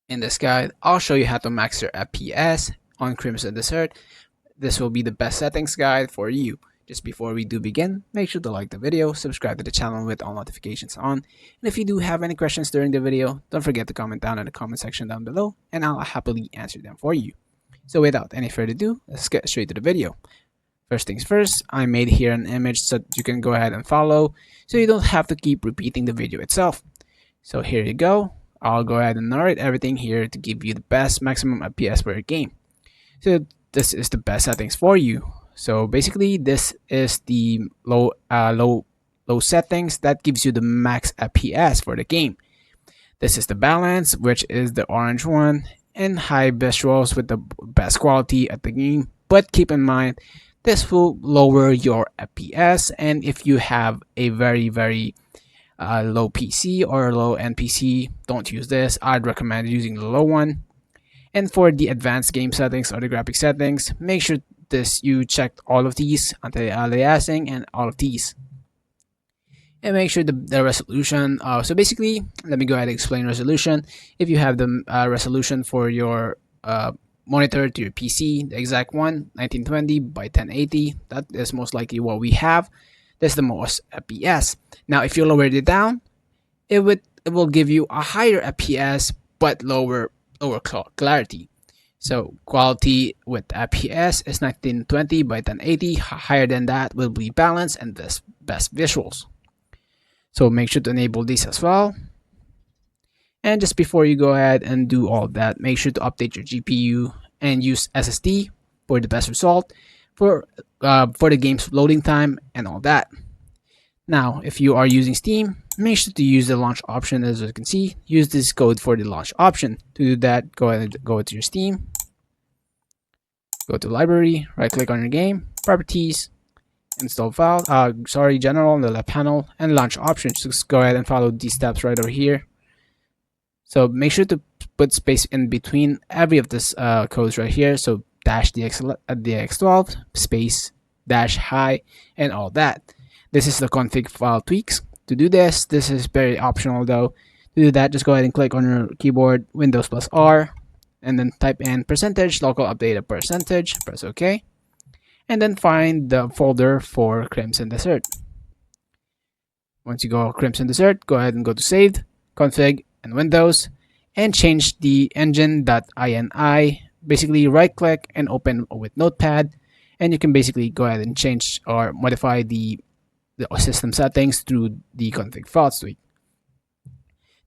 In this guide, I'll show you how to max your FPS on Crimson Desert. This will be the best settings guide for you. Just before we do begin, make sure to like the video, subscribe to the channel with all notifications on, and if you do have any questions during the video, don't forget to comment down in the comment section down below, and I'll happily answer them for you. So without any further ado, let's get straight to the video. First things first, I made here an image so that you can go ahead and follow, so you don't have to keep repeating the video itself. So here you go. I'll go ahead and narrate everything here to give you the best maximum FPS for your game. So this is the best settings for you. So basically, this is the low settings that gives you the max FPS for the game. This is the balance, which is the orange one, and high visuals with the best quality at the game. But keep in mind, this will lower your FPS, and if you have a very low PC or low end PC, don't use this. I'd recommend using the low one. And for the advanced game settings or the graphic settings, make sure you checked all of these, anti-aliasing and all of these. And make sure the resolution, so basically, let me go ahead and explain resolution. If you have the resolution for your monitor to your PC, the exact one, 1920 by 1080, that is most likely what we have. That's the most FPS. Now, if you lower it down, it will give you a higher FPS but lower clarity. So quality with FPS is 1920 by 1080. Higher than that will be balance and best visuals. So make sure to enable this as well. And just before you go ahead and do all that, make sure to update your GPU and use SSD for the best result for the game's loading time and all that. Now, if you are using Steam, make sure to use the launch option. As you can see, use this code for the launch option. To do that, go ahead and go to your Steam, go to library, right click on your game, properties, install file, general on the left panel, and launch options. Just go ahead and follow these steps right over here. So make sure to put space in between every of this codes right here. So -dx12 space -high and all that. This is the config file tweaks. To do this is very optional though. To do that, just go ahead and click on your keyboard, Windows plus R, and then type in % local updated %, press OK, and then find the folder for Crimson Desert. Once you go Crimson Desert, go ahead and go to saved, config, and Windows, and change the engine.ini. Basically, right click and open with Notepad, and you can basically go ahead and change or modify the system settings through the config file suite.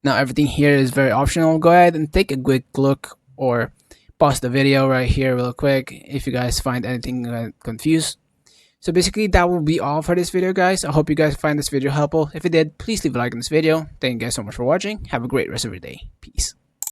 Now everything here is very optional. Go ahead and take a quick look or pause the video right here real quick if you guys find anything confused. So basically that will be all for this video, guys. I hope you guys find this video helpful. If you did, please leave a like on this video. Thank you guys so much for watching. Have a great rest of your day. Peace.